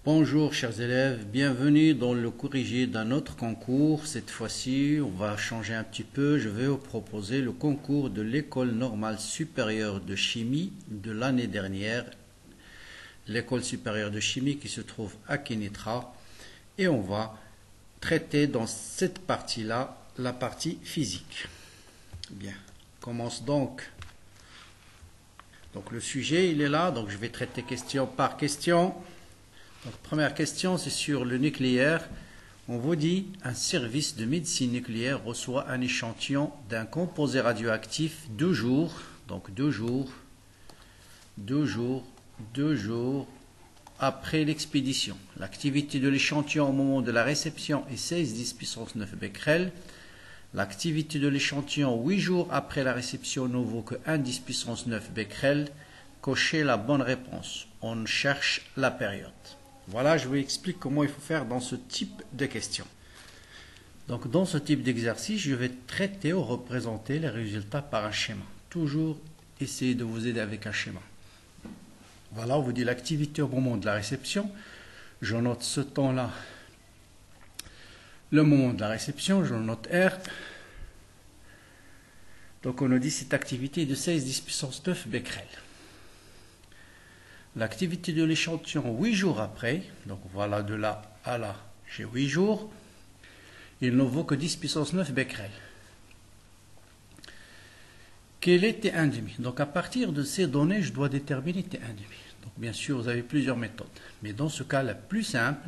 Bonjour chers élèves, bienvenue dans le corrigé d'un autre concours. Cette fois-ci, on va changer un petit peu. Je vais vous proposer le concours de l'École normale supérieure de chimie de l'année dernière. L'École supérieure de chimie qui se trouve à Kénitra. Et on va traiter dans cette partie-là la partie physique. Bien, on commence donc. Donc le sujet, il est là. Donc je vais traiter question par question. Donc, première question, c'est sur le nucléaire. On vous dit, un service de médecine nucléaire reçoit un échantillon d'un composé radioactif 2 jours, donc 2 jours après l'expédition. L'activité de l'échantillon au moment de la réception est 16 puissance 9 becquerels. L'activité de l'échantillon 8 jours après la réception ne vaut que 1 puissance 9 becquerels. Cochez la bonne réponse. On cherche la période. Voilà, je vous explique comment il faut faire dans ce type de questions. Donc, dans ce type d'exercice, je vais traiter ou représenter les résultats par un schéma. Toujours essayer de vous aider avec un schéma. Voilà, on vous dit l'activité au moment de la réception. Je note ce temps-là. Le moment de la réception, je note R. Donc, on nous dit cette activité est de 16 puissance 9 becquerels. L'activité de l'échantillon 8 jours après, donc voilà de là à là, j'ai 8 jours, il ne vaut que 10 puissance 9 becquerels. Quel est T1,5? Donc à partir de ces données, je dois déterminer T1,5. Donc bien sûr, vous avez plusieurs méthodes. Mais dans ce cas, la plus simple,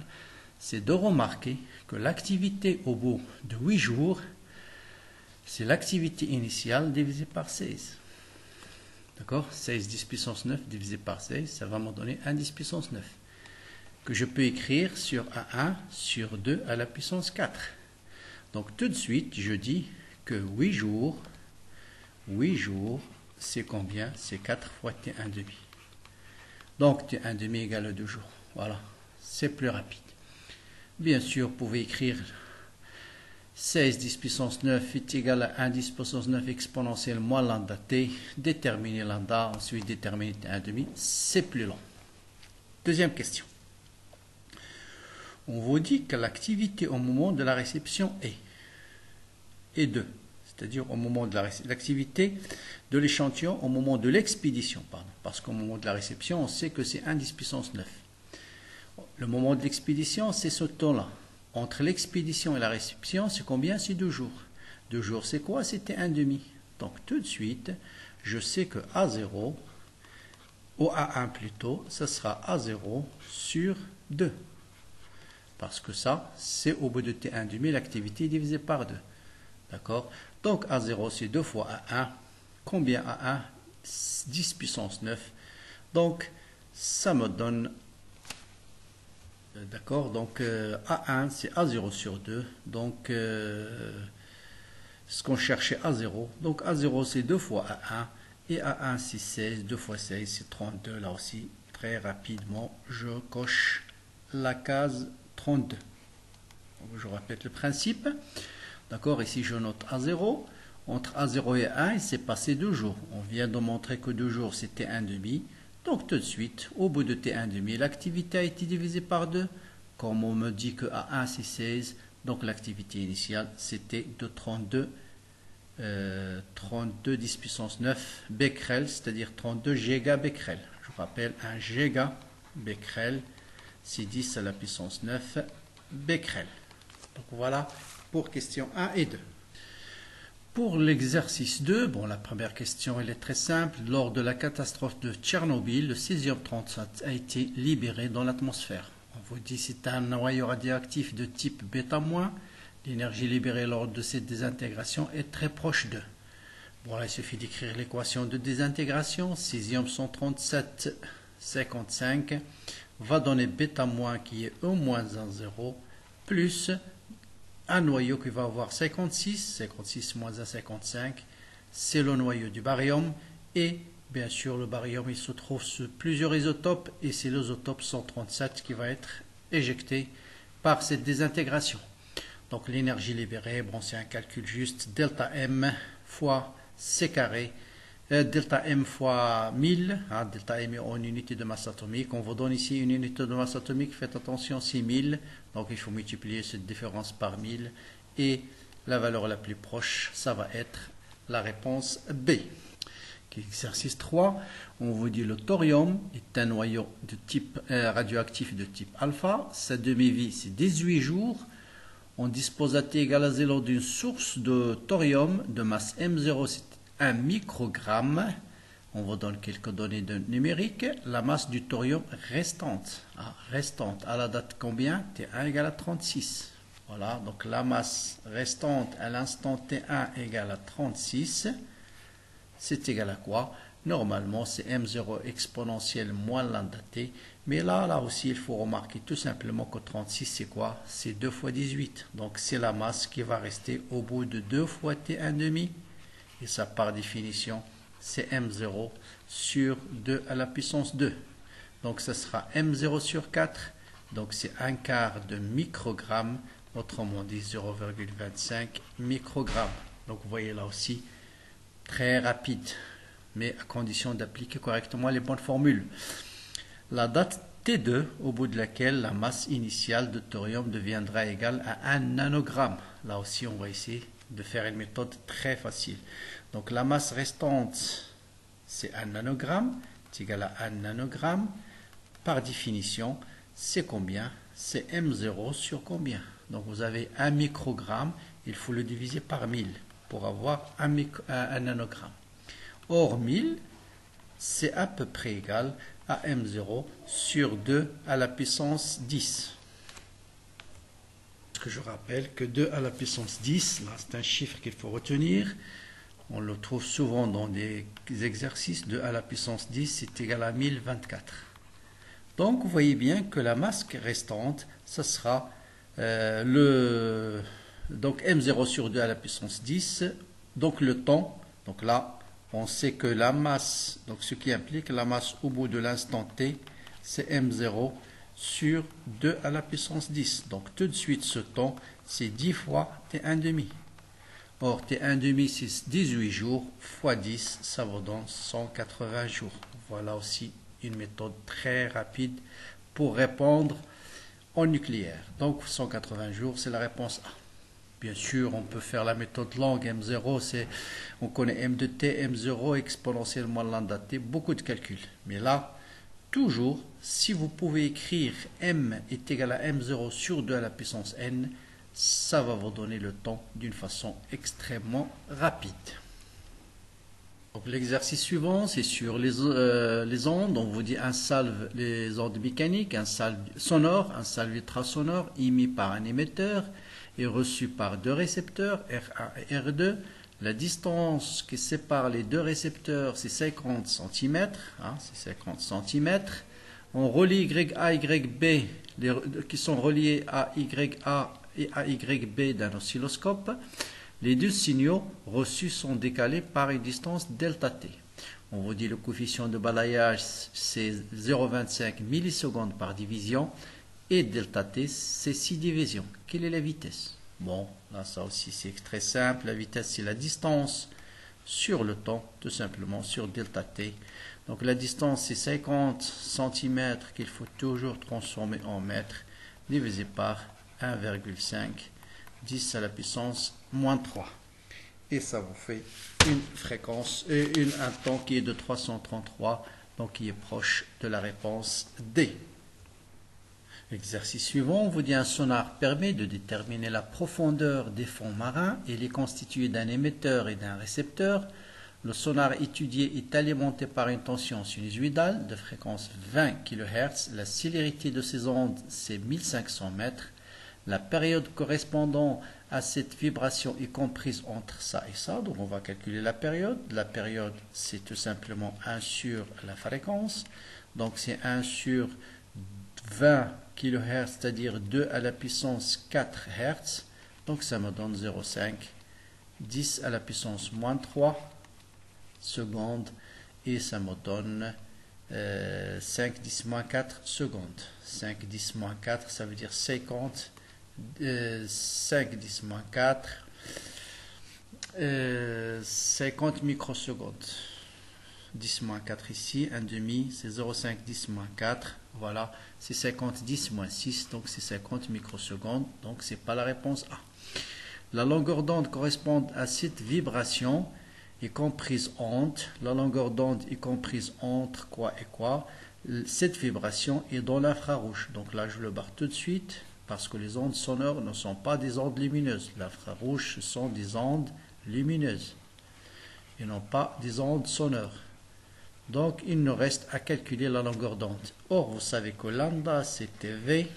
c'est de remarquer que l'activité au bout de 8 jours, c'est l'activité initiale divisée par 16. D'accord? 16 10 puissance 9 divisé par 16, ça va me donner 1 10 puissance 9. Que je peux écrire sur A1 sur 2 à la puissance 4. Donc tout de suite, je dis que 8 jours, c'est combien? C'est 4 fois T1,5. Donc T1,5 égale 2 jours. Voilà, c'est plus rapide. Bien sûr, vous pouvez écrire 16 10 puissance 9 est égal à 1 10 puissance 9 exponentielle moins lambda t. Déterminer lambda, ensuite déterminer T1,5, c'est plus long. Deuxième question. On vous dit que l'activité au moment de la réception est 2. C'est-à-dire au moment de l'activité de l'échantillon au moment de l'expédition. Parce qu'au moment de la réception, on sait que c'est 1 10 puissance 9. Le moment de l'expédition, c'est ce temps-là. Entre l'expédition et la réception, c'est combien? C'est 2 jours. 2 jours, c'est quoi? C'était 1,5. Donc, tout de suite, je sais que A0, ou A1 plutôt, ça sera A0 sur 2. Parce que ça, c'est au bout de T1,5, l'activité est divisée par 2. D'accord? Donc, A0, c'est 2 fois A1. Combien A1? 10 puissance 9. Donc, ça me donne... D'accord, donc A1 c'est A0 sur 2, donc ce qu'on cherchait A0, donc A0 c'est 2 fois A1, et A1 c'est 16, 2 fois 16 c'est 32, là aussi très rapidement je coche la case 32. Donc, je répète le principe, d'accord, ici je note A0, entre A0 et A1 il s'est passé 2 jours, on vient de montrer que 2 jours c'était 1,5. Donc tout de suite, au bout de T1,5, l'activité a été divisée par 2. Comme on me dit que A1 c'est 16, donc l'activité initiale c'était de 32 10 puissance 9 becquerel, c'est-à-dire 32 gigabecquerel. Je rappelle, un gigabecquerel, c'est 10 à la puissance 9 becquerel. Donc voilà pour question 1 et 2. Pour l'exercice 2, bon, la première question elle est très simple. Lors de la catastrophe de Tchernobyl, le césium-37 a été libéré dans l'atmosphère. On vous dit que c'est un noyau radioactif de type β-. L'énergie libérée lors de cette désintégration est très proche de. Bon, là, il suffit d'écrire l'équation de désintégration. Césium-137 55 va donner β- qui est E-1,0 plus un noyau qui va avoir 56 moins 1, 55, c'est le noyau du baryum, et bien sûr le baryum il se trouve sur plusieurs isotopes, et c'est l'isotope 137 qui va être éjecté par cette désintégration. Donc l'énergie libérée, bon c'est un calcul juste, delta M fois C carré delta M fois 1000, hein, delta M en unité de masse atomique. On vous donne ici une unité de masse atomique, faites attention, c'est 1000. Donc il faut multiplier cette différence par 1000. Et la valeur la plus proche, ça va être la réponse B. Exercice 3, on vous dit le thorium est un noyau de type radioactif de type alpha. Sa demi-vie, c'est 18 jours. On dispose à T égale à 0 d'une source de thorium de masse M0, c'est 1 microgramme. On vous donne quelques données numériques. La masse du thorium restante, à la date combien? T1 égale à 36. Voilà, donc la masse restante à l'instant T1 égale à 36. C'est égal à quoi? Normalement, c'est M0 exponentielle moins lambda T. Mais là aussi, il faut remarquer tout simplement que 36, c'est quoi? C'est 2 fois 18. Donc, c'est la masse qui va rester au bout de 2 fois T1 demi. Et ça, par définition, c'est M0 sur 2 à la puissance 2. Donc, ça sera M0 sur 4. Donc, c'est un quart de microgramme. Autrement dit, 0,25 microgrammes. Donc, vous voyez là aussi, très rapide, mais à condition d'appliquer correctement les bonnes formules. La date T2, au bout de laquelle la masse initiale de thorium deviendra égale à 1 nanogramme. Là aussi, on va essayer de faire une méthode très facile. Donc, la masse restante, c'est 1 nanogramme, c'est égal à 1 nanogramme. Par définition, c'est combien? C'est M0 sur combien? Donc, vous avez 1 microgramme, il faut le diviser par 1000. Pour avoir un nanogramme. Or, 1000, c'est à peu près égal à M0 sur 2 à la puissance 10. Je rappelle que 2 à la puissance 10, là c'est un chiffre qu'il faut retenir. On le trouve souvent dans des exercices. 2 à la puissance 10, c'est égal à 1024. Donc, vous voyez bien que la masse restante, ça sera donc M0 sur 2 à la puissance 10, donc le temps, donc là, on sait que la masse, donc ce qui implique la masse au bout de l'instant T, c'est M0 sur 2 à la puissance 10. Donc tout de suite, ce temps, c'est 10 fois T1 demi. Or, T1 demi, c'est 18 jours, fois 10, ça vous donne 180 jours. Voilà aussi une méthode très rapide pour répondre en nucléaire. Donc 180 jours, c'est la réponse A. Bien sûr, on peut faire la méthode longue M0, on connaît M de T, M0 exponentiellement lambda T, beaucoup de calculs. Mais là, toujours, si vous pouvez écrire M est égal à M0 sur 2 à la puissance N, ça va vous donner le temps d'une façon extrêmement rapide. L'exercice suivant, c'est sur les ondes. On vous dit un salve, les ondes mécaniques, un salve sonore, un salve ultrasonore émis par un émetteur et reçu par deux récepteurs, R1 et R2. La distance qui sépare les deux récepteurs, c'est 50 cm. C'est 50 cm. On relie YA, YB, qui sont reliés à YA et à YB d'un oscilloscope. Les deux signaux reçus sont décalés par une distance delta t. On vous dit le coefficient de balayage, c'est 0,25 millisecondes par division. Et delta t, c'est 6 divisions. Quelle est la vitesse? Bon, là, ça aussi, c'est très simple. La vitesse, c'est la distance sur le temps, tout simplement, sur delta t. Donc, la distance, c'est 50 cm qu'il faut toujours transformer en mètres, divisé par 1,5, 10 à la puissance moins 3. Et ça vous fait une fréquence et un temps qui est de 333, donc qui est proche de la réponse D. L'exercice suivant, on vous dit un sonar permet de déterminer la profondeur des fonds marins. Il est constitué d'un émetteur et d'un récepteur. Le sonar étudié est alimenté par une tension sinusoïdale de fréquence 20 kHz. La célérité de ces ondes, c'est 1500 mètres. La période correspondant à cette vibration est comprise entre ça et ça. Donc on va calculer la période. La période, c'est tout simplement 1 sur la fréquence. Donc c'est 1 sur 20 kHz, c'est-à-dire 2 à la puissance 4 Hz. Donc ça me donne 0,5. 10 à la puissance moins 3 secondes. Et ça me donne 5 10 moins 4 secondes. 5 10 moins 4, ça veut dire 50. 5 10 moins 4, 50 microsecondes. 10 moins 4 ici, 1 demi, c'est 0,5 10 moins 4, voilà, c'est 50 10 moins 6, donc c'est 50 microsecondes, donc c'est pas la réponse A. La longueur d'onde correspond à cette vibration, est comprise entre, la longueur d'onde est comprise entre quoi et quoi, cette vibration est dans l'infrarouge, donc là je le barre tout de suite, parce que les ondes sonores ne sont pas des ondes lumineuses, l'infrarouge ce sont des ondes lumineuses, et non pas des ondes sonores. Donc il nous reste à calculer la longueur d'onde. Or vous savez que lambda c'était V,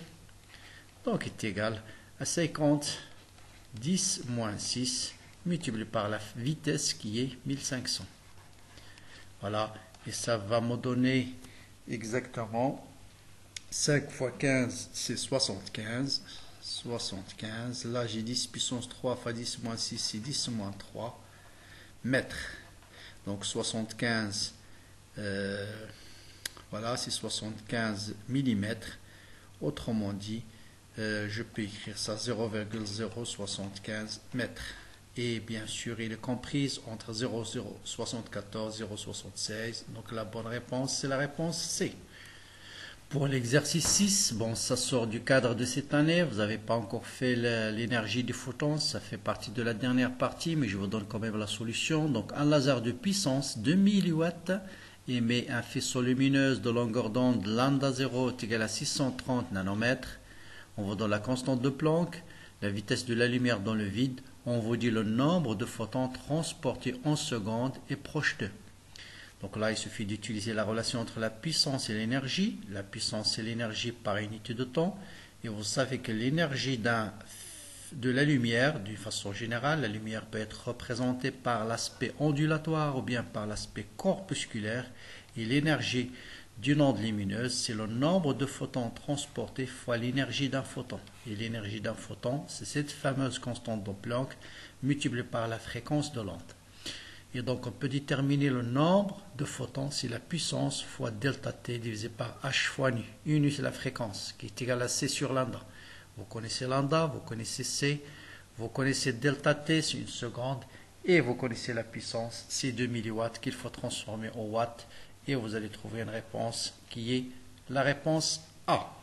donc est égal à 50 10 moins 6 multiplié par la vitesse qui est 1500. Voilà, et ça va me donner exactement 5 fois 15 c'est 75. 75, là j'ai 10 puissance 3 fois 10 moins 6 c'est 10 moins 3 mètres. Donc 75, voilà, c'est 75 mm. Autrement dit, je peux écrire ça 0,075 mètres. Et bien sûr, il est compris entre 0,074 et 0,76. Donc la bonne réponse, c'est la réponse C. Pour l'exercice 6, bon, ça sort du cadre de cette année. Vous n'avez pas encore fait l'énergie du photon. Ça fait partie de la dernière partie, mais je vous donne quand même la solution. Donc, un laser de puissance 2000 watts émet un faisceau lumineux de longueur d'onde lambda 0 est égal à 630 nanomètres. On vous donne la constante de Planck, la vitesse de la lumière dans le vide. On vous dit le nombre de photons transportés en secondes et proche d'eux. Donc là, il suffit d'utiliser la relation entre la puissance et l'énergie. La puissance, c'est l'énergie par unité de temps. Et vous savez que l'énergie de la lumière, d'une façon générale, la lumière peut être représentée par l'aspect ondulatoire ou bien par l'aspect corpusculaire. Et l'énergie d'une onde lumineuse, c'est le nombre de photons transportés fois l'énergie d'un photon. Et l'énergie d'un photon, c'est cette fameuse constante de Planck multipliée par la fréquence de l'onde. Et donc on peut déterminer le nombre de photons, c'est la puissance fois delta t divisé par h fois nu. Nu c'est la fréquence qui est égale à c sur lambda. Vous connaissez lambda, vous connaissez c, vous connaissez delta t, c'est une seconde, et vous connaissez la puissance, c'est 2000 watts qu'il faut transformer en watts, et vous allez trouver une réponse qui est la réponse A.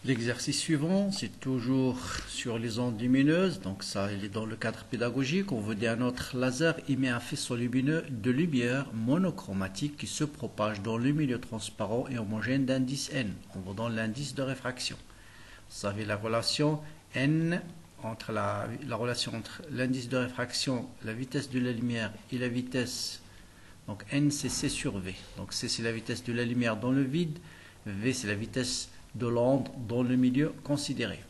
L'exercice suivant, c'est toujours sur les ondes lumineuses, donc ça il est dans le cadre pédagogique. On veut dire un autre laser émet un faisceau lumineux de lumière monochromatique qui se propage dans le milieu transparent et homogène d'indice n. On vous donne l'indice de réfraction. Vous savez la relation n entre la relation entre l'indice de réfraction, la vitesse de la lumière et la vitesse. Donc n c'est c sur v. Donc c c'est la vitesse de la lumière dans le vide, v c'est la vitesse de l'onde dans le milieu considéré.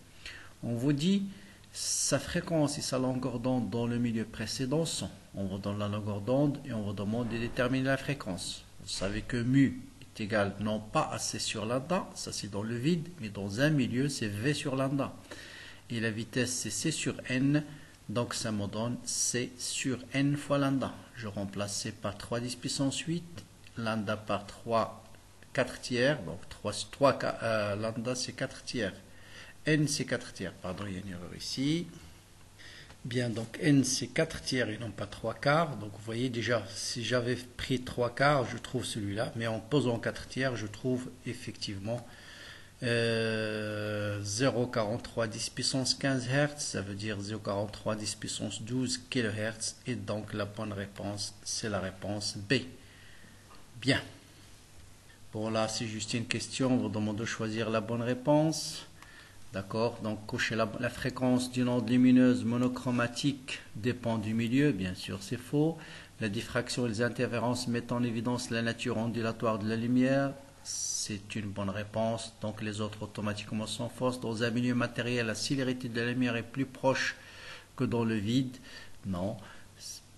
On vous dit sa fréquence et sa longueur d'onde dans le milieu précédent sont. On vous donne la longueur d'onde et on vous demande de déterminer la fréquence. Vous savez que mu est égal non pas à c sur lambda, ça c'est dans le vide, mais dans un milieu c'est v sur lambda. Et la vitesse c'est c sur n, donc ça me donne c sur n fois lambda. Je remplace c par 3 10 puissance 8, lambda par 3 4 tiers, donc 3 lambda c'est 4 tiers, n c'est 4 tiers, pardon il y a une erreur ici, bien donc n c'est 4 tiers et non pas 3 quarts, donc vous voyez déjà si j'avais pris 3 quarts je trouve celui-là, mais en posant 4 tiers je trouve effectivement 0,43 10 puissance 15 Hz, ça veut dire 0,43 10 puissance 12 kHz, et donc la bonne réponse c'est la réponse B. Bien. Bon là c'est juste une question, on vous demande de choisir la bonne réponse. D'accord, donc cochez la fréquence d'une onde lumineuse monochromatique dépend du milieu, bien sûr c'est faux. La diffraction et les interférences mettent en évidence la nature ondulatoire de la lumière, c'est une bonne réponse. Donc les autres automatiquement sont fausses. Dans un milieu matériel, la célérité de la lumière est plus proche que dans le vide. Non.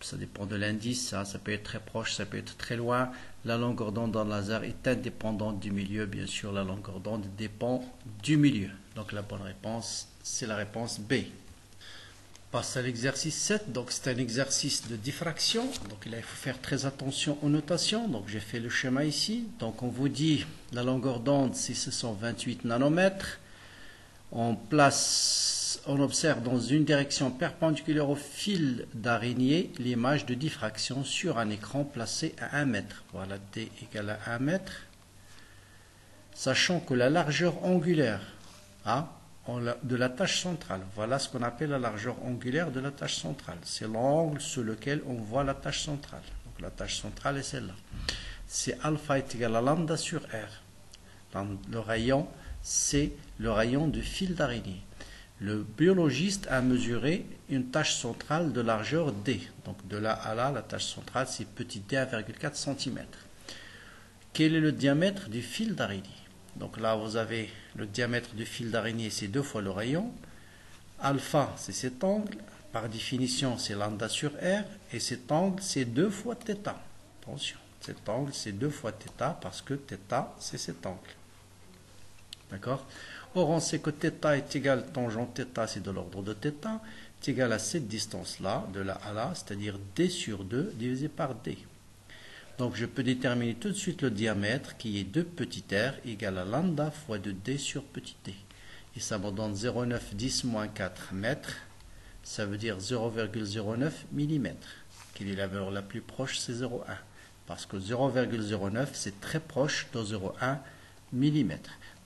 Ça dépend de l'indice, ça peut être très proche, ça peut être très loin. La longueur d'onde dans le laser est indépendante du milieu, bien sûr la longueur d'onde dépend du milieu. Donc la bonne réponse, c'est la réponse B. On passe à l'exercice 7, donc c'est un exercice de diffraction, donc là il faut faire très attention aux notations, donc j'ai fait le schéma ici. Donc on vous dit la longueur d'onde c'est 628 nanomètres, on place on observe dans une direction perpendiculaire au fil d'araignée l'image de diffraction sur un écran placé à 1 mètre. Voilà, D égale à 1 mètre. Sachant que la largeur angulaire de la tâche centrale, voilà ce qu'on appelle la largeur angulaire de la tâche centrale. C'est l'angle sur lequel on voit la tâche centrale. Donc la tâche centrale est celle-là. C'est alpha est égal à lambda sur R. Le rayon, c'est le rayon de fil d'araignée. Le biologiste a mesuré une tâche centrale de largeur D. Donc de là à là, la tâche centrale, c'est petit d 1,4 cm. Quel est le diamètre du fil d'araignée? Donc là, vous avez le diamètre du fil d'araignée, c'est 2 fois le rayon. Alpha, c'est cet angle. Par définition, c'est lambda sur R. Et cet angle, c'est 2 fois θ. Attention, cet angle, c'est 2 fois θ parce que θ, c'est cet angle. D'accord? Or, on sait que θ est égal, tangente θ, c'est de l'ordre de θ, est égal à cette distance-là, de là à là, c'est-à-dire d sur 2 divisé par d. Donc, je peux déterminer tout de suite le diamètre qui est 2 petit r égale à lambda fois 2d sur petit d. Et ça me donne 0,910 moins 4 mètres, ça veut dire 0,09 mm. Quelle est la valeur la plus proche? C'est 0,1. Parce que 0,09, c'est très proche de 0,1 mm.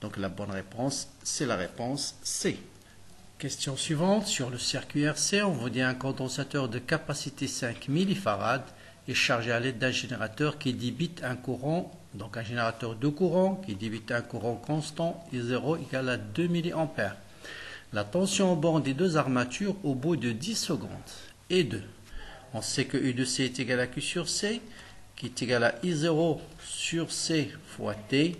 Donc la bonne réponse, c'est la réponse C. Question suivante, sur le circuit RC, on vous dit un condensateur de capacité 5 millifarad est chargé à l'aide d'un générateur qui débite un courant, donc un générateur de courant qui débite un courant constant I0 égale à 2 mA. La tension au bord des deux armatures au bout de 10 secondes est de, on sait que U de C est égal à Q sur C, qui est égal à I0 sur C fois T.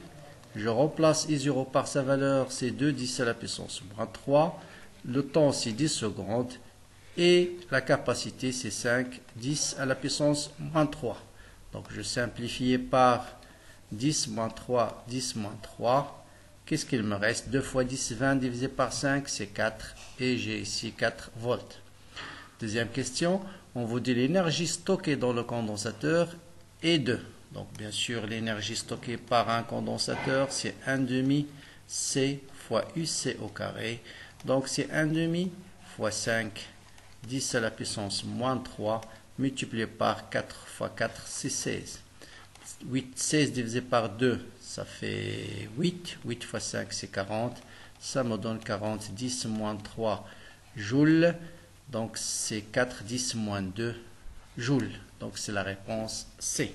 Je remplace I0 par sa valeur, c'est 2, 10 à la puissance moins 3. Le temps, c'est 10 secondes. Et la capacité, c'est 5, 10 à la puissance moins 3. Donc, je simplifie par 10 moins 3, 10 moins 3. Qu'est-ce qu'il me reste? 2 fois 10, 20 divisé par 5, c'est 4. Et j'ai ici 4 volts. Deuxième question, on vous dit l'énergie stockée dans le condensateur est de... Donc, bien sûr, l'énergie stockée par un condensateur, c'est 1,5 C fois UC au carré. Donc, c'est 1,5 fois 5, 10 à la puissance moins 3, multiplié par 4 fois 4, c'est 16. 16 divisé par 2, ça fait 8. 8 fois 5, c'est 40. Ça me donne 40, 10 moins 3 joules. Donc, c'est 4, 10 moins 2 joules. Donc, c'est la réponse C.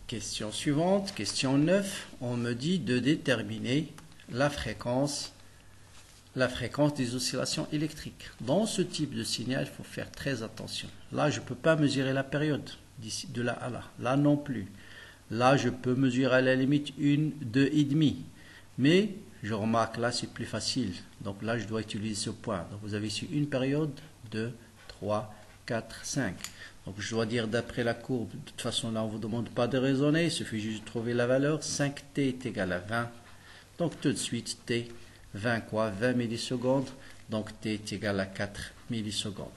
Question suivante, question 9. On me dit de déterminer la fréquence des oscillations électriques. Dans ce type de signal, il faut faire très attention. Là, je ne peux pas mesurer la période de là à là. Là non plus. Là, je peux mesurer à la limite 1, 2 et demi. Mais je remarque là, c'est plus facile. Donc là, je dois utiliser ce point. Donc vous avez ici une période, 2, 3, 4, 5. Donc je dois dire d'après la courbe, de toute façon là on ne vous demande pas de raisonner, il suffit juste de trouver la valeur, 5t est égal à 20, donc tout de suite t, 20 quoi, 20 millisecondes, donc t est égal à 4 millisecondes.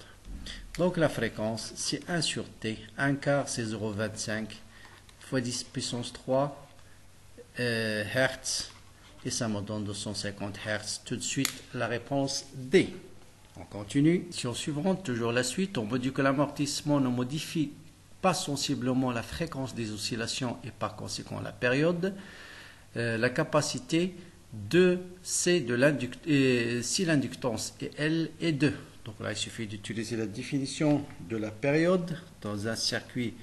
Donc la fréquence c'est 1 sur t, 1 quart c'est 0,25 fois 10 puissance 3 Hertz, et ça me donne 250 Hertz, tout de suite la réponse D. On continue. Question suivante, toujours la suite. On me dit que l'amortissement ne modifie pas sensiblement la fréquence des oscillations et par conséquent la période. La capacité de C de si l'inductance est L est 2. Donc là, il suffit d'utiliser la définition de la période dans un circuit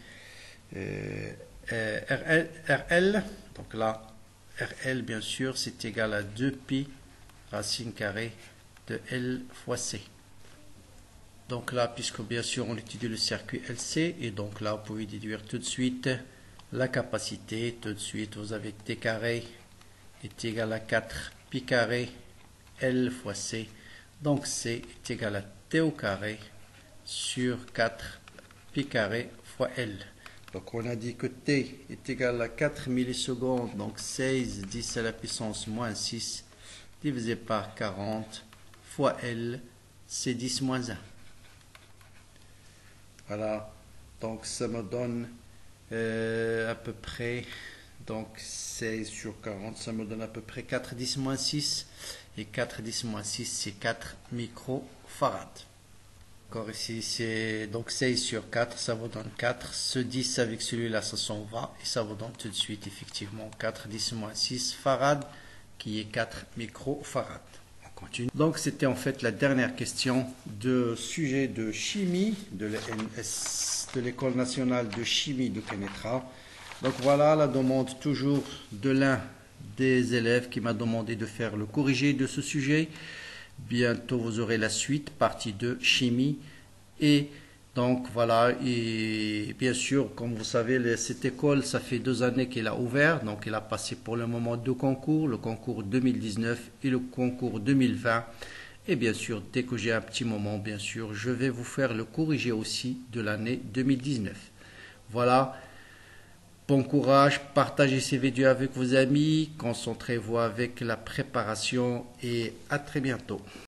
RL. Donc là, RL, bien sûr, c'est égal à 2pi racine carrée de L fois C. Donc là, puisque bien sûr on étudie le circuit LC, et donc là vous pouvez déduire tout de suite la capacité. Tout de suite vous avez T carré est égal à 4 pi carré L fois C. Donc C est égal à T au carré sur 4 pi carré fois L. Donc on a dit que T est égal à 4 millisecondes, donc 16 10 à la puissance moins 6 divisé par 40 fois L, c'est 10 moins 1. Voilà, donc ça me donne à peu près Donc 16 sur 40, ça me donne à peu près 4 10 moins 6. Et 4 10 moins 6, c'est 4 microfarads. Encore ici, c'est donc 16 sur 4, ça vous donne 4. Ce 10 avec celui-là, ça s'en va. Et ça vous donne tout de suite, effectivement, 4 10 moins 6 farad, qui est 4 microfarads. On continue. Donc, c'était en fait la dernière question de sujet de chimie de l'ENS, de l'École nationale de chimie de Kénétra. Donc, voilà la demande toujours de l'un des élèves qui m'a demandé de faire le corrigé de ce sujet. Bientôt vous aurez la suite, partie 2, chimie. Et donc voilà, et bien sûr, comme vous savez, cette école, ça fait 2 années qu'elle a ouvert. Donc elle a passé pour le moment 2 concours, le concours 2019 et le concours 2020. Et bien sûr, dès que j'ai un petit moment, bien sûr, je vais vous faire le corrigé aussi de l'année 2019. Voilà. Bon courage, partagez ces vidéos avec vos amis, concentrez-vous avec la préparation et à très bientôt.